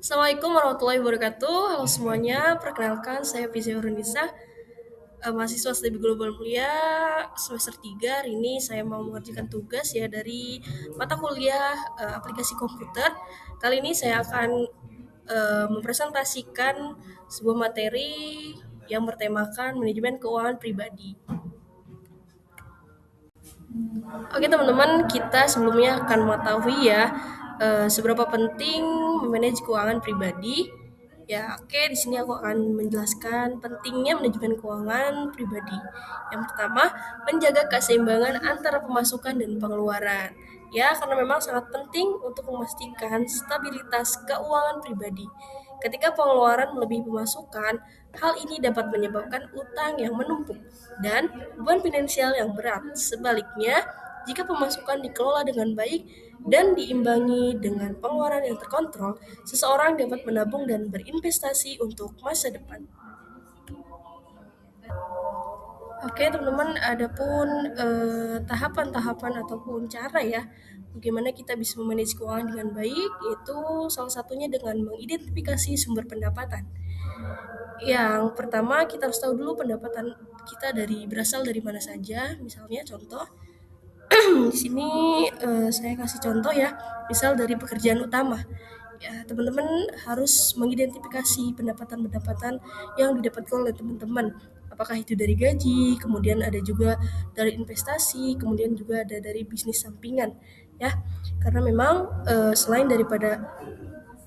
Assalamualaikum warahmatullahi wabarakatuh. Halo semuanya, perkenalkan saya Fizia Nurunisa, mahasiswa Studi Global Mulia semester 3. Hari ini saya mau mengerjakan tugas ya dari mata kuliah aplikasi komputer. Kali ini saya akan mempresentasikan sebuah materi yang bertemakan manajemen keuangan pribadi. Oke teman-teman, kita sebelumnya akan mengetahui ya seberapa penting memanage keuangan pribadi. Ya, oke, di sini aku akan menjelaskan pentingnya manajemen keuangan pribadi. Yang pertama, menjaga keseimbangan antara pemasukan dan pengeluaran. Ya, karena memang sangat penting untuk memastikan stabilitas keuangan pribadi. Ketika pengeluaran melebihi pemasukan, hal ini dapat menyebabkan utang yang menumpuk dan beban finansial yang berat. Sebaliknya, jika pemasukan dikelola dengan baik dan diimbangi dengan pengeluaran yang terkontrol, seseorang dapat menabung dan berinvestasi untuk masa depan. Oke, teman-teman, adapun tahapan-tahapan ataupun cara ya, bagaimana kita bisa memanage keuangan dengan baik, yaitu salah satunya dengan mengidentifikasi sumber pendapatan. Yang pertama, kita harus tahu dulu pendapatan kita berasal dari mana saja. Misalnya contoh, di sini saya kasih contoh ya, misal dari pekerjaan utama. Ya, teman-teman harus mengidentifikasi pendapatan-pendapatan yang didapatkan oleh teman-teman. Apakah itu dari gaji, kemudian ada juga dari investasi, kemudian juga ada dari bisnis sampingan, ya. Karena memang selain daripada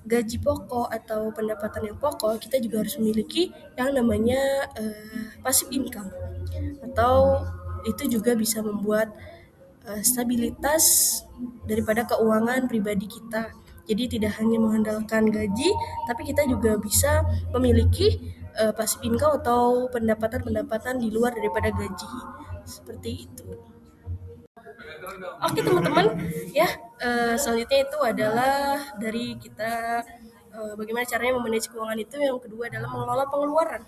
gaji pokok atau pendapatan yang pokok, kita juga harus memiliki yang namanya passive income, atau itu juga bisa membuat stabilitas daripada keuangan pribadi kita. Jadi tidak hanya mengandalkan gaji, tapi kita juga bisa memiliki passive income atau pendapatan-pendapatan di luar daripada gaji. Seperti itu. Oke teman-teman, ya selanjutnya itu adalah dari kita bagaimana caranya memanage keuangan itu. Yang kedua adalah mengelola pengeluaran.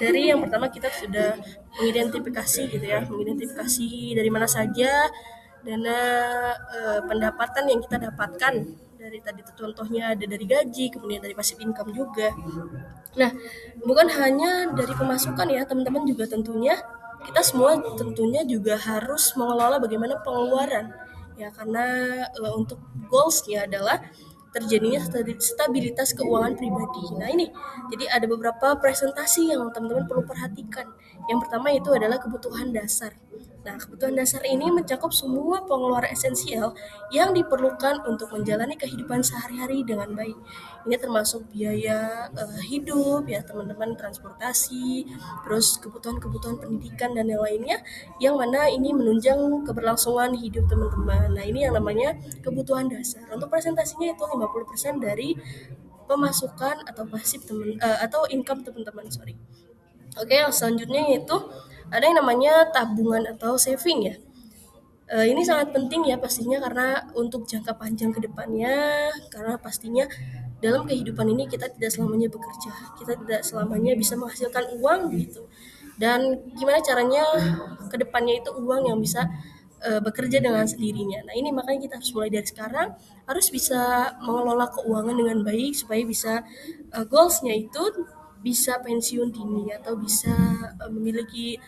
Dari yang pertama kita sudah mengidentifikasi gitu ya, mengidentifikasi dari mana saja dana pendapatan yang kita dapatkan. Dari tadi itu contohnya ada dari gaji, kemudian dari passive income juga. Nah, bukan hanya dari pemasukan ya, teman-teman, juga tentunya kita semua tentunya juga harus mengelola bagaimana pengeluaran. Ya, karena untuk goals-nya adalah terjadinya stabilitas keuangan pribadi. Nah, ini jadi ada beberapa presentasi yang teman-teman perlu perhatikan. Yang pertama itu adalah kebutuhan dasar. Nah, kebutuhan dasar ini mencakup semua pengeluaran esensial yang diperlukan untuk menjalani kehidupan sehari-hari dengan baik. Ini termasuk biaya hidup ya teman-teman, transportasi, terus kebutuhan-kebutuhan pendidikan dan yang lainnya, yang mana ini menunjang keberlangsungan hidup teman-teman. Nah, ini yang namanya kebutuhan dasar. Untuk presentasinya itu 50% dari pemasukan atau pasif atau income teman-teman, sorry. Oke, yang selanjutnya yaitu ada yang namanya tabungan atau saving ya. Ini sangat penting ya pastinya, karena untuk jangka panjang ke depannya, karena pastinya dalam kehidupan ini kita tidak selamanya bekerja, kita tidak selamanya bisa menghasilkan uang gitu. Dan gimana caranya ke depannya itu uang yang bisa bekerja dengan sendirinya. Nah, ini makanya kita harus mulai dari sekarang, harus bisa mengelola keuangan dengan baik supaya bisa goalsnya itu bisa pensiun dini atau bisa memiliki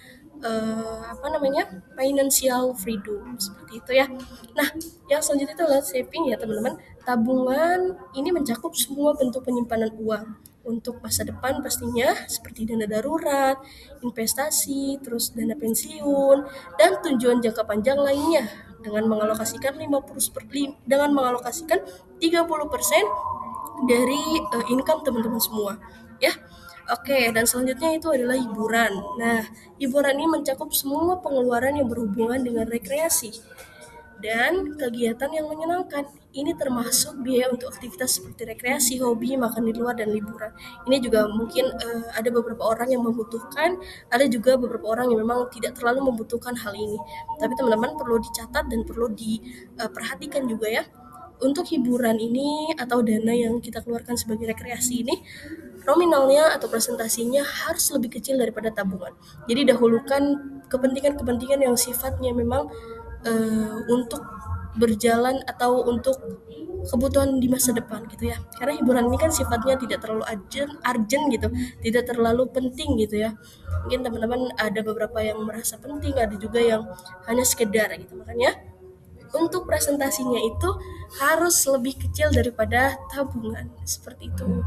financial freedom, seperti itu ya. Nah, yang selanjutnya itu adalah saving ya teman-teman. Tabungan ini mencakup semua bentuk penyimpanan uang untuk masa depan pastinya, seperti dana darurat, investasi, terus dana pensiun, dan tujuan jangka panjang lainnya, dengan mengalokasikan 30% dari income teman-teman semua ya. Oke, dan selanjutnya itu adalah hiburan. Nah, hiburan ini mencakup semua pengeluaran yang berhubungan dengan rekreasi dan kegiatan yang menyenangkan. Ini termasuk biaya untuk aktivitas seperti rekreasi, hobi, makan di luar, dan liburan. Ini juga mungkin ada beberapa orang yang membutuhkan, ada juga beberapa orang yang memang tidak terlalu membutuhkan hal ini. Tapi teman-teman perlu dicatat dan perlu diperhatikan juga ya. Untuk hiburan ini atau dana yang kita keluarkan sebagai rekreasi ini, nominalnya atau presentasinya harus lebih kecil daripada tabungan. Jadi dahulukan kepentingan-kepentingan yang sifatnya memang untuk berjalan atau untuk kebutuhan di masa depan gitu ya. Karena hiburan ini kan sifatnya tidak terlalu urgent gitu, tidak terlalu penting gitu ya. Mungkin teman-teman ada beberapa yang merasa penting, ada juga yang hanya sekedar gitu. Makanya untuk presentasinya itu harus lebih kecil daripada tabungan seperti itu.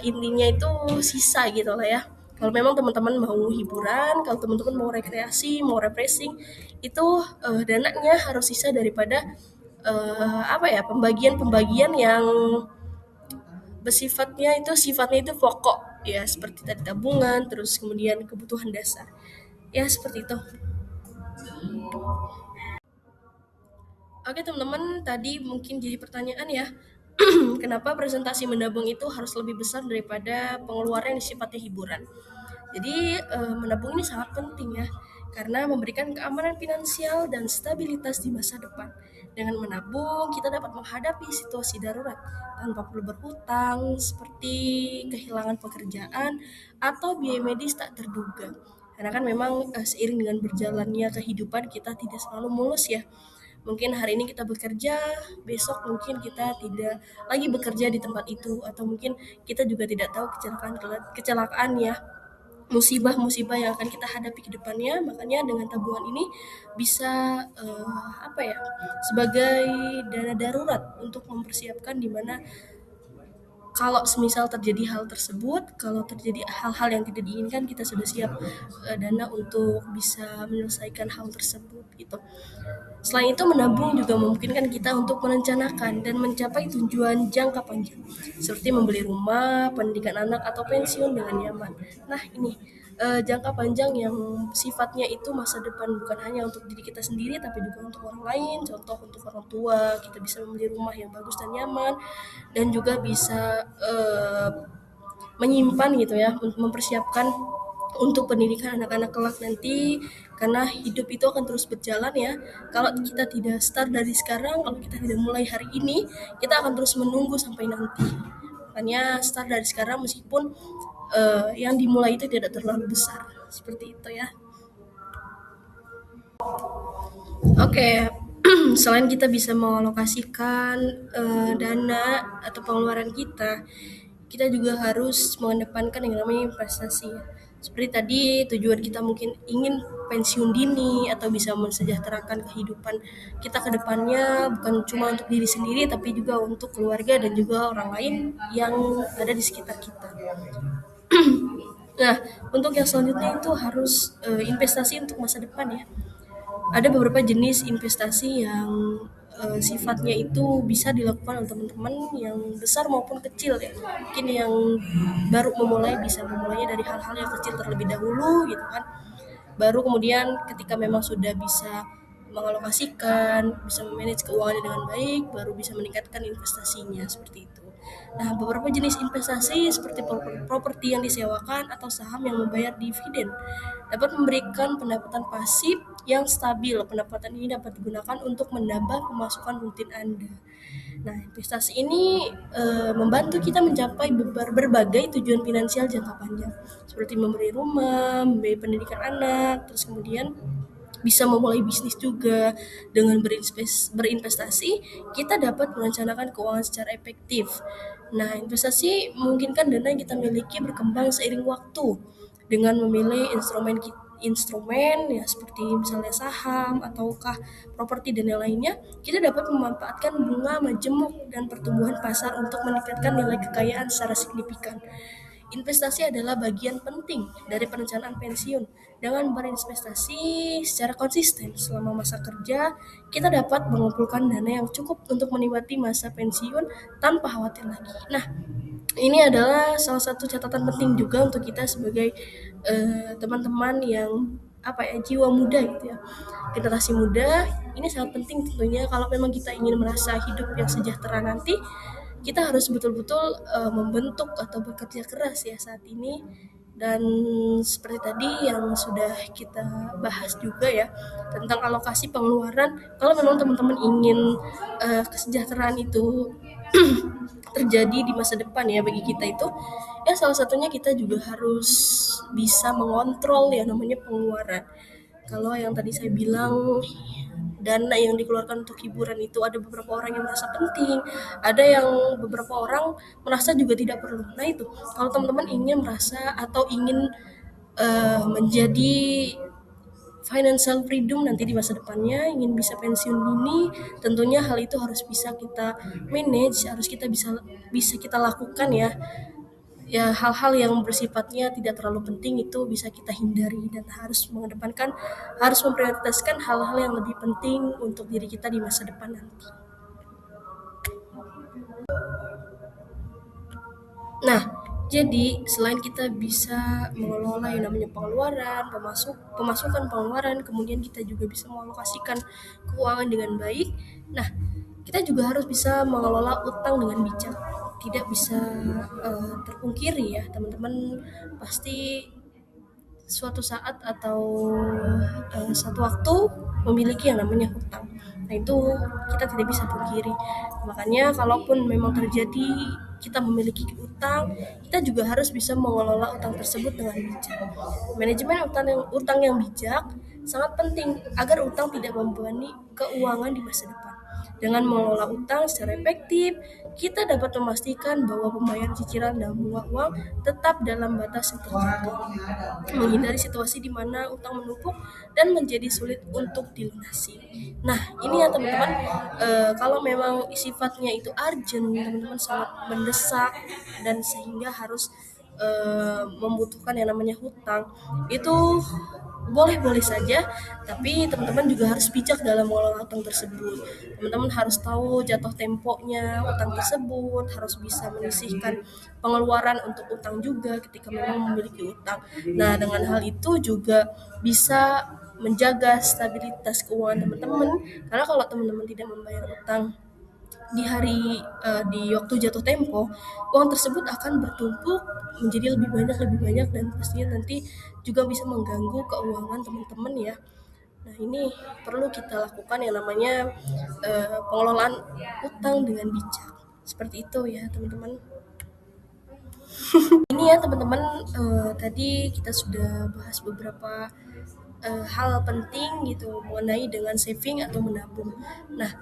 Intinya itu sisa gitu lah ya. Kalau memang teman-teman mau hiburan, kalau teman-teman mau rekreasi, mau refreshing, itu dananya harus sisa daripada apa ya, pembagian-pembagian yang sifatnya itu pokok ya, seperti tadi tabungan, terus kemudian kebutuhan dasar ya, seperti itu. Oke teman-teman, tadi mungkin jadi pertanyaan ya, kenapa presentasi menabung itu harus lebih besar daripada pengeluaran yang sifatnya hiburan. Jadi menabung ini sangat penting ya, karena memberikan keamanan finansial dan stabilitas di masa depan. Dengan menabung, kita dapat menghadapi situasi darurat tanpa perlu berhutang, seperti kehilangan pekerjaan atau biaya medis tak terduga. Karena kan memang seiring dengan berjalannya kehidupan, kita tidak selalu mulus ya. Mungkin hari ini kita bekerja, besok mungkin kita tidak lagi bekerja di tempat itu, atau mungkin kita juga tidak tahu kecelakaan ya, musibah-musibah yang akan kita hadapi ke depannya. Makanya dengan tabungan ini bisa apa ya, sebagai dana darurat untuk mempersiapkan di mana kalau semisal terjadi hal tersebut, kalau terjadi hal-hal yang tidak diinginkan, kita sudah siap dana untuk bisa menyelesaikan hal tersebut gitu. Selain itu, menabung juga memungkinkan kita untuk merencanakan dan mencapai tujuan jangka panjang, seperti membeli rumah, pendidikan anak, atau pensiun dengan nyaman. Nah, ini jangka panjang yang sifatnya itu masa depan, bukan hanya untuk diri kita sendiri, tapi juga untuk orang lain. Contoh untuk orang tua, kita bisa membeli rumah yang bagus dan nyaman, dan juga bisa menyimpan gitu ya, mempersiapkan untuk pendidikan anak-anak kelak nanti, karena hidup itu akan terus berjalan ya. Kalau kita tidak start dari sekarang, kalau kita tidak mulai hari ini, kita akan terus menunggu sampai nanti. Makanya start dari sekarang, meskipun yang dimulai itu tidak terlalu besar, seperti itu ya. Oke, selain kita bisa mengalokasikan dana atau pengeluaran kita juga harus mengedepankan yang namanya investasi. Seperti tadi, tujuan kita mungkin ingin pensiun dini atau bisa mensejahterakan kehidupan kita ke depannya, bukan cuma untuk diri sendiri tapi juga untuk keluarga dan juga orang lain yang ada di sekitar kita. Nah, untuk yang selanjutnya itu harus investasi untuk masa depan ya. Ada beberapa jenis investasi yang sifatnya itu bisa dilakukan oleh teman-teman yang besar maupun kecil ya. Mungkin yang baru memulai bisa memulainya dari hal-hal yang kecil terlebih dahulu gitu kan. Baru kemudian ketika memang sudah bisa mengalokasikan, bisa memanage keuangannya dengan baik, baru bisa meningkatkan investasinya seperti itu. Nah, beberapa jenis investasi seperti properti yang disewakan atau saham yang membayar dividen dapat memberikan pendapatan pasif yang stabil. Pendapatan ini dapat digunakan untuk menambah pemasukan rutin Anda. Nah, investasi ini membantu kita mencapai berbagai tujuan finansial jangka panjang, seperti membeli rumah, membeli pendidikan anak, terus kemudian bisa memulai bisnis juga. Dengan berinvestasi, kita dapat merencanakan keuangan secara efektif. Nah, investasi memungkinkan dana yang kita miliki berkembang seiring waktu dengan memilih instrumen ya, seperti misalnya saham ataukah properti dan yang lainnya. Kita dapat memanfaatkan bunga majemuk dan pertumbuhan pasar untuk meningkatkan nilai kekayaan secara signifikan. Investasi adalah bagian penting dari perencanaan pensiun. Dengan berinvestasi secara konsisten selama masa kerja, kita dapat mengumpulkan dana yang cukup untuk menikmati masa pensiun tanpa khawatir lagi. Nah, ini adalah salah satu catatan penting juga untuk kita sebagai teman-teman yang jiwa muda gitu ya, generasi muda. Ini sangat penting tentunya kalau memang kita ingin merasa hidup yang sejahtera nanti. Kita harus betul-betul membentuk atau bekerja keras ya saat ini. Dan seperti tadi yang sudah kita bahas juga ya, tentang alokasi pengeluaran, kalau memang teman-teman ingin kesejahteraan itu terjadi di masa depan ya bagi kita itu, ya salah satunya kita juga harus bisa mengontrol yang namanya pengeluaran. kalau yang tadi saya bilang dana yang dikeluarkan untuk hiburan itu ada beberapa orang yang merasa penting, ada yang beberapa orang merasa juga tidak perlu. Nah itu, kalau teman-teman ingin merasa atau ingin menjadi financial freedom nanti di masa depannya, ingin bisa pensiun dini, tentunya hal itu harus bisa kita manage, harus kita bisa bisa kita lakukan ya. Ya hal-hal yang bersifatnya tidak terlalu penting itu bisa kita hindari dan harus mengedepankan, harus memprioritaskan hal-hal yang lebih penting untuk diri kita di masa depan nanti. Nah, jadi selain kita bisa mengelola yang namanya pengeluaran, pemasukan pengeluaran, kemudian kita juga bisa mengalokasikan keuangan dengan baik. Nah, kita juga harus bisa mengelola utang dengan bijak. Tidak bisa terpungkiri ya, teman-teman pasti suatu saat atau suatu waktu memiliki yang namanya hutang. Nah itu kita tidak bisa pungkiri. Makanya kalaupun memang terjadi kita memiliki utang, kita juga harus bisa mengelola utang tersebut dengan bijak. Manajemen utang yang bijak sangat penting agar utang tidak membebani keuangan di masa depan. Dengan mengelola utang secara efektif, kita dapat memastikan bahwa pembayaran cicilan dan bunga uang tetap dalam batas yang terjangkau, menghindari situasi di mana utang menumpuk dan menjadi sulit untuk dilunasi. Nah, ini ya teman-teman, kalau memang sifatnya itu urgent, teman-teman sangat mendesak dan sehingga harus membutuhkan yang namanya hutang, itu boleh-boleh saja, tapi teman-teman juga harus bijak dalam mengelola utang tersebut. Teman-teman harus tahu jatuh temponya utang tersebut, harus bisa menyisihkan pengeluaran untuk utang juga ketika memang memiliki utang. Nah, dengan hal itu juga bisa menjaga stabilitas keuangan teman-teman, karena kalau teman-teman tidak membayar utang di waktu jatuh tempo, uang tersebut akan bertumpuk menjadi lebih banyak dan pastinya nanti juga bisa mengganggu keuangan teman-teman ya. Nah ini perlu kita lakukan yang namanya pengelolaan utang dengan bijak. Seperti itu ya teman-teman. Ini ya teman-teman, tadi kita sudah bahas beberapa hal penting gitu mengenai dengan saving atau menabung. Nah,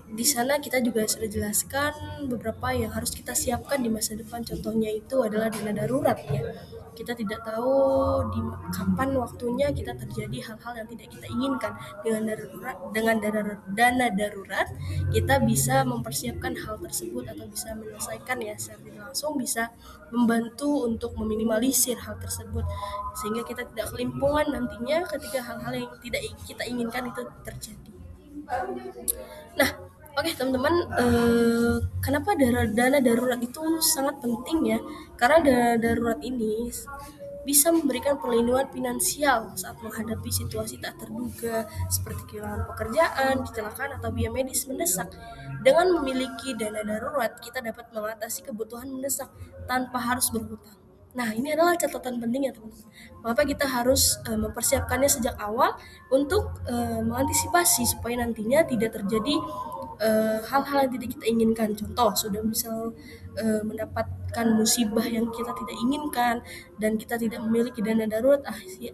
di sana kita juga sudah jelaskan beberapa yang harus kita siapkan di masa depan. Contohnya itu adalah dana darurat ya. Kita tidak tahu di kapan waktunya kita terjadi hal-hal yang tidak kita inginkan. Dana darurat kita bisa mempersiapkan hal tersebut atau bisa menyelesaikan ya secara tidak langsung, bisa membantu untuk meminimalisir hal tersebut sehingga kita tidak kelimpungan nantinya ketika hal-hal yang tidak kita inginkan itu terjadi. Nah, oke teman-teman, kenapa dana darurat itu sangat penting ya? Karena dana darurat ini bisa memberikan perlindungan finansial saat menghadapi situasi tak terduga seperti kehilangan pekerjaan, kecelakaan, atau biaya medis mendesak. Dengan memiliki dana darurat, kita dapat mengatasi kebutuhan mendesak tanpa harus berhutang. Nah, ini adalah catatan penting ya teman-teman. Mengapa kita harus mempersiapkannya sejak awal untuk mengantisipasi supaya nantinya tidak terjadi hal-hal yang tidak kita inginkan. Contoh, sudah misal mendapatkan musibah yang kita tidak inginkan dan kita tidak memiliki dana darurat,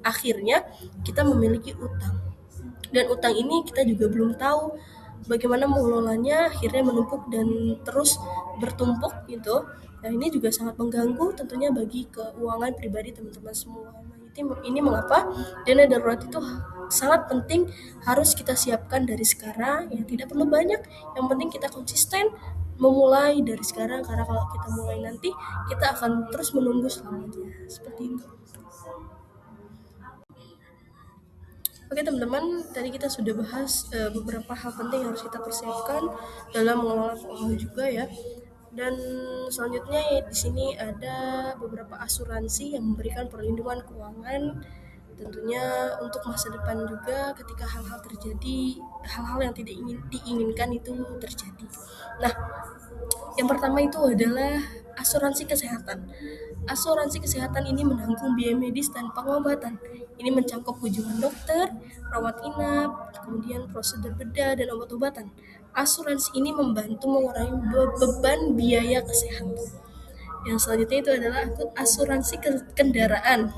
akhirnya kita memiliki utang. Dan utang ini kita juga belum tahu bagaimana mengelolanya, akhirnya menumpuk dan terus bertumpuk gitu. Nah ini juga sangat mengganggu tentunya bagi keuangan pribadi teman-teman semua. Nah, ini mengapa dana darurat itu sangat penting, harus kita siapkan dari sekarang. Ya tidak perlu banyak, yang penting kita konsisten memulai dari sekarang, karena kalau kita mulai nanti kita akan terus menunggu selamanya seperti itu. Oke teman-teman, tadi kita sudah bahas beberapa hal penting yang harus kita persiapkan dalam mengelola keuangan juga ya. Dan selanjutnya ya, di sini ada beberapa asuransi yang memberikan perlindungan keuangan tentunya untuk masa depan juga ketika hal-hal terjadi, hal-hal yang tidak diinginkan itu terjadi. Nah, yang pertama itu adalah asuransi kesehatan. Asuransi kesehatan ini menanggung biaya medis dan pengobatan. Ini mencakup kunjungan dokter, rawat inap, kemudian prosedur bedah dan obat-obatan. Asuransi ini membantu mengurangi beban biaya kesehatan. Yang selanjutnya itu adalah asuransi kendaraan.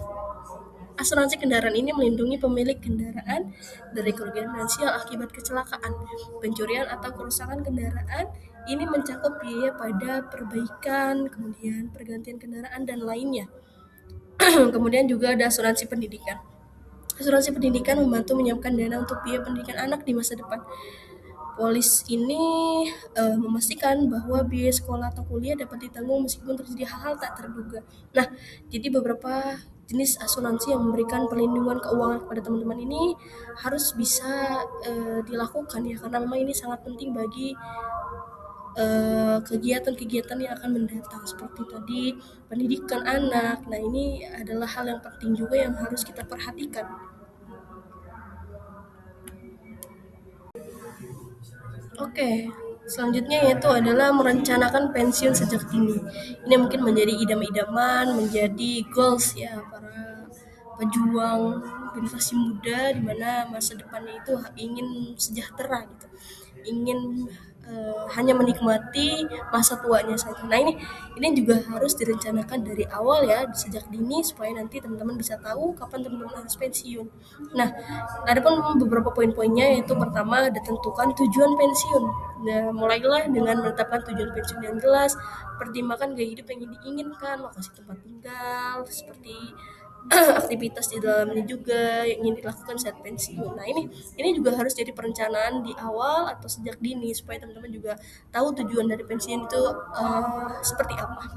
Asuransi kendaraan ini melindungi pemilik kendaraan dari kerugian finansial akibat kecelakaan, pencurian atau kerusakan kendaraan. Ini mencakup biaya pada perbaikan, kemudian pergantian kendaraan dan lainnya. Kemudian juga ada asuransi pendidikan. Asuransi pendidikan membantu menyiapkan dana untuk biaya pendidikan anak di masa depan. Polis ini memastikan bahwa biaya sekolah atau kuliah dapat ditanggung meskipun terjadi hal-hal tak terduga. Nah, jadi beberapa jenis asuransi yang memberikan perlindungan keuangan kepada teman-teman ini harus bisa dilakukan ya, karena memang ini sangat penting bagi kegiatan-kegiatan yang akan mendatang seperti tadi pendidikan anak. Nah, ini adalah hal yang penting juga yang harus kita perhatikan. Oke, selanjutnya yaitu adalah merencanakan pensiun sejak dini. Ini mungkin menjadi idam-idaman, menjadi goals ya para pejuang generasi muda di mana masa depannya itu ingin sejahtera gitu. Ingin hanya menikmati masa tuanya saja. Nah, ini juga harus direncanakan dari awal ya, sejak dini supaya nanti teman-teman bisa tahu kapan teman-teman harus pensiun. Nah, ada pun beberapa poin-poinnya, yaitu pertama, tentukan tujuan pensiun. Nah, mulailah dengan menetapkan tujuan pensiun yang jelas, pertimbangkan gaya hidup yang diinginkan, lokasi tempat tinggal, seperti aktivitas di dalamnya juga yang ingin dilakukan saat pensiun. Nah, ini juga harus jadi perencanaan di awal atau sejak dini supaya teman-teman juga tahu tujuan dari pensiun itu seperti apa.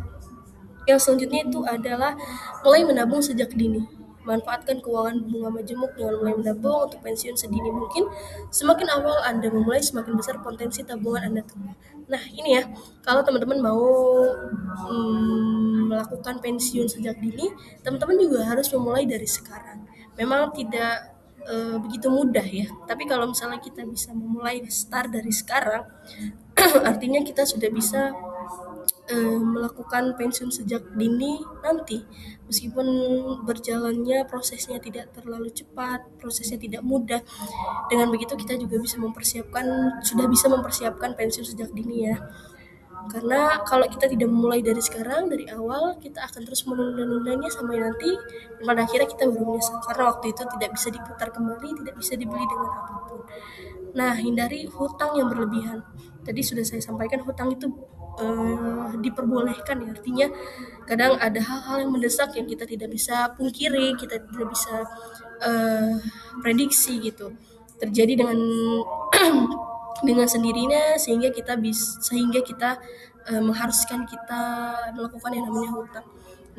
Yang selanjutnya itu adalah mulai menabung sejak dini. Manfaatkan keuangan bunga majemuk dengan mulai menabung untuk pensiun sedini mungkin. Semakin awal Anda memulai, semakin besar potensi tabungan Anda tumbuh. Nah, ini ya, kalau teman-teman mau melakukan pensiun sejak dini, teman-teman juga harus memulai dari sekarang. Memang tidak begitu mudah ya, tapi kalau misalnya kita bisa memulai start dari sekarang, artinya kita sudah bisa melakukan pensiun sejak dini nanti. Meskipun berjalannya prosesnya tidak terlalu cepat, prosesnya tidak mudah, dengan begitu kita juga sudah bisa mempersiapkan pensiun sejak dini ya. Karena kalau kita tidak memulai dari sekarang, dari awal, kita akan terus menunda-nundanya sampai nanti, dan pada akhirnya kita baru menyesal karena waktu itu tidak bisa diputar kembali, tidak bisa dibeli dengan apapun. Nah, hindari hutang yang berlebihan. Tadi sudah saya sampaikan, hutang itu diperbolehkan ya, artinya kadang ada hal-hal yang mendesak yang kita tidak bisa pungkiri, kita tidak bisa prediksi gitu, terjadi dengan dengan sendirinya sehingga kita mengharuskan kita melakukan yang namanya hutang.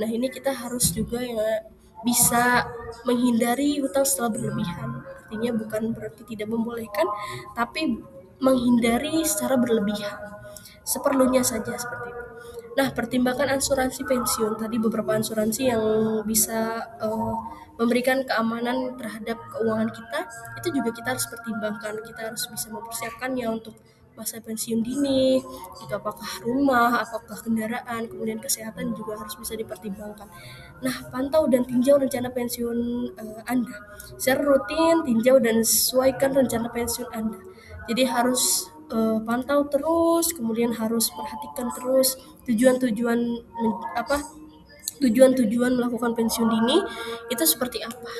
Nah, ini kita harus juga ya bisa menghindari hutang setelah berlebihan. Artinya bukan berarti tidak membolehkan, tapi menghindari secara berlebihan. Seperlunya saja seperti itu. Nah, pertimbangkan asuransi pensiun. Tadi beberapa asuransi yang bisa memberikan keamanan terhadap keuangan kita, itu juga kita harus pertimbangkan. Kita harus bisa mempersiapkannya untuk masa pensiun dini, itu apakah rumah, apakah kendaraan, kemudian kesehatan juga harus bisa dipertimbangkan. Nah, pantau dan tinjau rencana pensiun Anda. Secara rutin, tinjau dan sesuaikan rencana pensiun Anda. Jadi harus pantau terus, kemudian harus perhatikan terus tujuan-tujuan tujuan-tujuan melakukan pensiun dini itu seperti apa.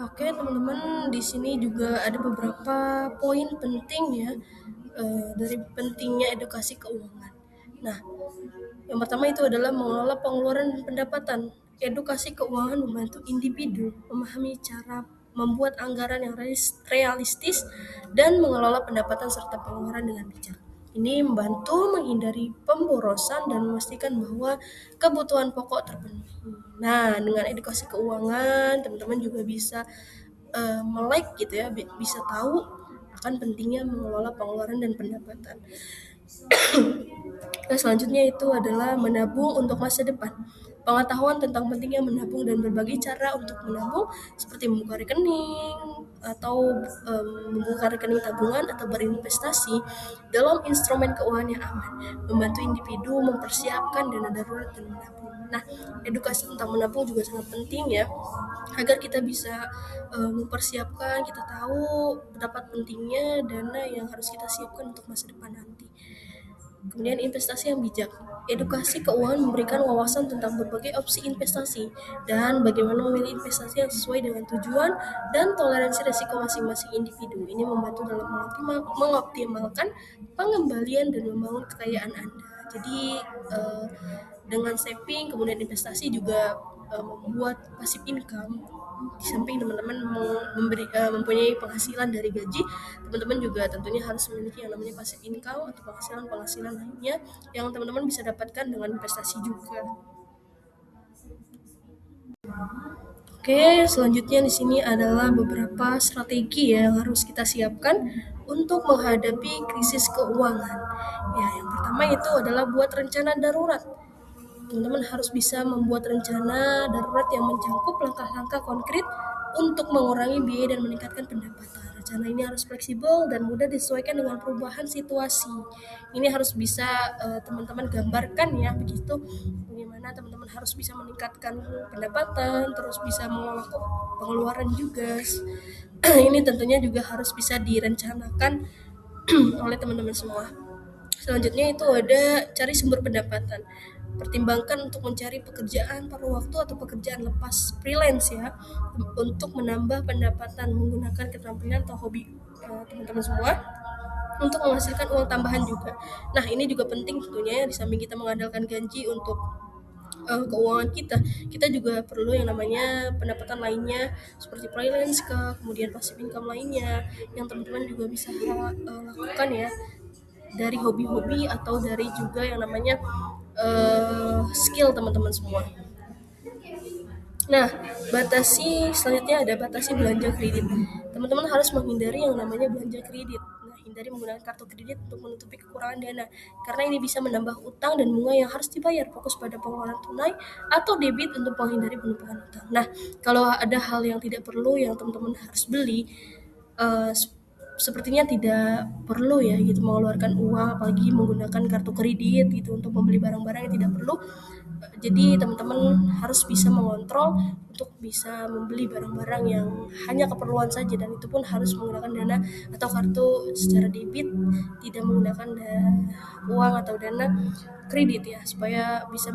Oke, teman-teman, di sini juga ada beberapa poin penting ya dari pentingnya edukasi keuangan. Nah, yang pertama itu adalah mengelola pengeluaran dan pendapatan. Edukasi keuangan membantu individu memahami cara membuat anggaran yang realistis dan mengelola pendapatan serta pengeluaran dengan bijak. Ini membantu menghindari pemborosan dan memastikan bahwa kebutuhan pokok terpenuhi. Nah, dengan edukasi keuangan, teman-teman juga bisa melek gitu ya, bisa tahu akan pentingnya mengelola pengeluaran dan pendapatan. Nah, selanjutnya itu adalah menabung untuk masa depan. Pengetahuan tentang pentingnya menabung dan berbagai cara untuk menabung seperti membuka rekening atau membuka rekening tabungan atau berinvestasi dalam instrumen keuangan yang aman, membantu individu mempersiapkan dana darurat dan menabung. Nah, edukasi tentang menabung juga sangat penting ya, agar kita bisa mempersiapkan, kita tahu betapa pentingnya dana yang harus kita siapkan untuk masa depan nanti. Kemudian investasi yang bijak. Edukasi keuangan memberikan wawasan tentang berbagai opsi investasi dan bagaimana memilih investasi yang sesuai dengan tujuan dan toleransi risiko masing-masing individu. Ini membantu dalam mengoptimalkan pengembalian dan membangun kekayaan Anda. Jadi dengan saving kemudian investasi juga membuat passive income. Di samping teman-teman mempunyai penghasilan dari gaji, teman-teman juga tentunya harus memiliki yang namanya passive income atau penghasilan lainnya yang teman-teman bisa dapatkan dengan investasi juga. Oke, selanjutnya di sini adalah beberapa strategi yang harus kita siapkan untuk menghadapi krisis keuangan. Ya, yang pertama itu adalah buat rencana darurat. Teman-teman harus bisa membuat rencana darurat yang mencakup langkah-langkah konkret untuk mengurangi biaya dan meningkatkan pendapatan. Rencana ini harus fleksibel dan mudah disesuaikan dengan perubahan situasi. Ini harus bisa teman-teman gambarkan ya, begitu bagaimana teman-teman harus bisa meningkatkan pendapatan, terus bisa mengelola pengeluaran juga. Ini tentunya juga harus bisa direncanakan oleh teman-teman semua. Selanjutnya itu ada cari sumber pendapatan. Pertimbangkan untuk mencari pekerjaan paruh waktu atau pekerjaan lepas freelance ya, untuk menambah pendapatan menggunakan keterampilan atau hobi teman-teman semua untuk menghasilkan uang tambahan juga. Nah, ini juga penting tentunya ya, di samping kita mengandalkan gaji untuk keuangan kita juga perlu yang namanya pendapatan lainnya seperti freelance kemudian passive income lainnya yang teman-teman juga bisa lakukan ya, dari hobi-hobi atau dari juga yang namanya skill teman-teman semua. Nah, selanjutnya ada batasi belanja kredit. Teman-teman harus menghindari yang namanya belanja kredit. Nah, hindari menggunakan kartu kredit untuk menutupi kekurangan dana, karena ini bisa menambah utang dan bunga yang harus dibayar. Fokus pada pengeluaran tunai atau debit untuk menghindari penumpukan utang. Nah, kalau ada hal yang tidak perlu yang teman-teman harus beli, eh, sepertinya tidak perlu ya gitu mengeluarkan uang apalagi menggunakan kartu kredit gitu untuk membeli barang-barang yang tidak perlu. Jadi teman-teman harus bisa mengontrol untuk bisa membeli barang-barang yang hanya keperluan saja, dan itu pun harus menggunakan dana atau kartu secara debit, tidak menggunakan uang atau dana kredit ya, supaya bisa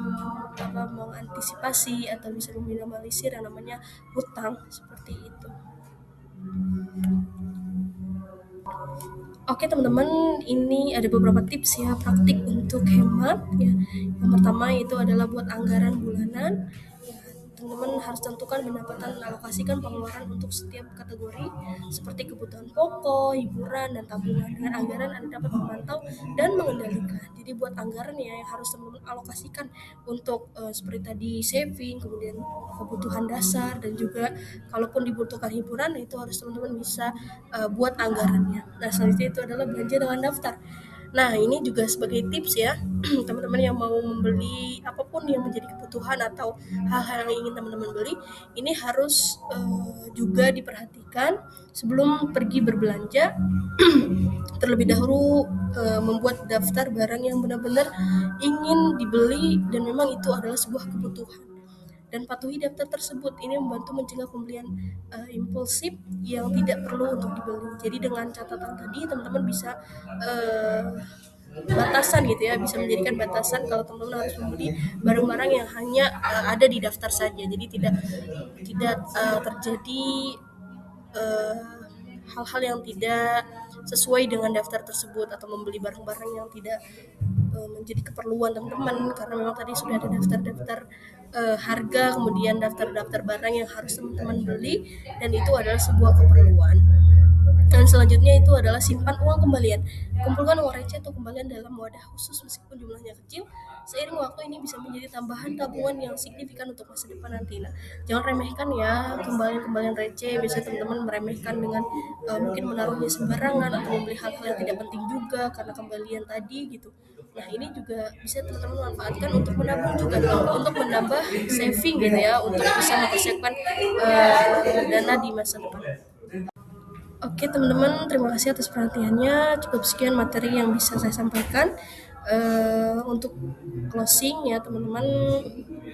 mengantisipasi atau bisa meminimalisir yang namanya hutang seperti itu. Oke teman-teman, ini ada beberapa tips ya praktik untuk hemat ya. Yang pertama itu adalah buat anggaran bulanan. Ya, teman-teman harus tentukan pendapatan, alokasikan pengeluaran untuk setiap kategori seperti kebutuhan pokok, hiburan, dan tabungan. Dengan anggaran Anda dapat memantau dan mengendalikan. Jadi buat anggaran ya yang harus teman-teman alokasikan untuk seperti tadi saving, kemudian kebutuhan dasar, dan juga kalaupun dibutuhkan hiburan itu harus teman-teman bisa buat anggarannya. Nah, selanjutnya itu adalah belanja dengan daftar. Nah, ini juga sebagai tips ya, teman-teman yang mau membeli apapun yang menjadi kebutuhan atau hal-hal yang ingin teman-teman beli, ini harus juga diperhatikan sebelum pergi berbelanja. Terlebih dahulu membuat daftar barang yang benar-benar ingin dibeli dan memang itu adalah sebuah kebutuhan, dan patuhi daftar tersebut. Ini membantu mencegah pembelian impulsif yang tidak perlu untuk dibeli. Jadi dengan catatan tadi teman-teman bisa batasan gitu ya, bisa menjadikan batasan kalau teman-teman harus membeli barang-barang yang hanya ada di daftar saja. Jadi tidak terjadi hal-hal yang tidak sesuai dengan daftar tersebut atau membeli barang-barang yang tidak menjadi keperluan teman-teman, karena memang tadi sudah ada daftar-daftar harga, kemudian daftar-daftar barang yang harus teman-teman beli dan itu adalah sebuah keperluan. Dan selanjutnya itu adalah simpan uang kembalian. Kumpulkan uang receh atau kembalian dalam wadah khusus meskipun jumlahnya kecil. Seiring waktu ini bisa menjadi tambahan tabungan yang signifikan untuk masa depan nanti. Nah, jangan remehkan ya kembalian-kembalian receh. Biasanya teman-teman meremehkan dengan mungkin menaruhnya sembarangan atau membeli hal-hal yang tidak penting juga karena kembalian tadi gitu. Nah, ini juga bisa teman-teman manfaatkan untuk menabung juga, untuk menambah saving gitu ya, untuk bisa mempersiapkan dana di masa depan. Oke teman-teman, terima kasih atas perhatiannya. Cukup sekian materi yang bisa saya sampaikan. Untuk closing ya teman-teman,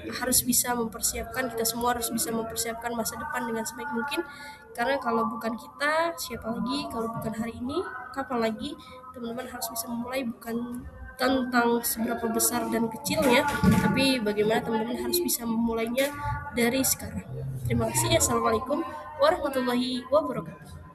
harus bisa mempersiapkan, kita semua harus bisa mempersiapkan masa depan dengan sebaik mungkin. Karena kalau bukan kita, siapa lagi? Kalau bukan hari ini, kapan lagi? Teman-teman harus bisa memulai, bukan tentang seberapa besar dan kecilnya, tapi bagaimana teman-teman harus bisa memulainya dari sekarang. Terima kasih. Assalamualaikum warahmatullahi wabarakatuh.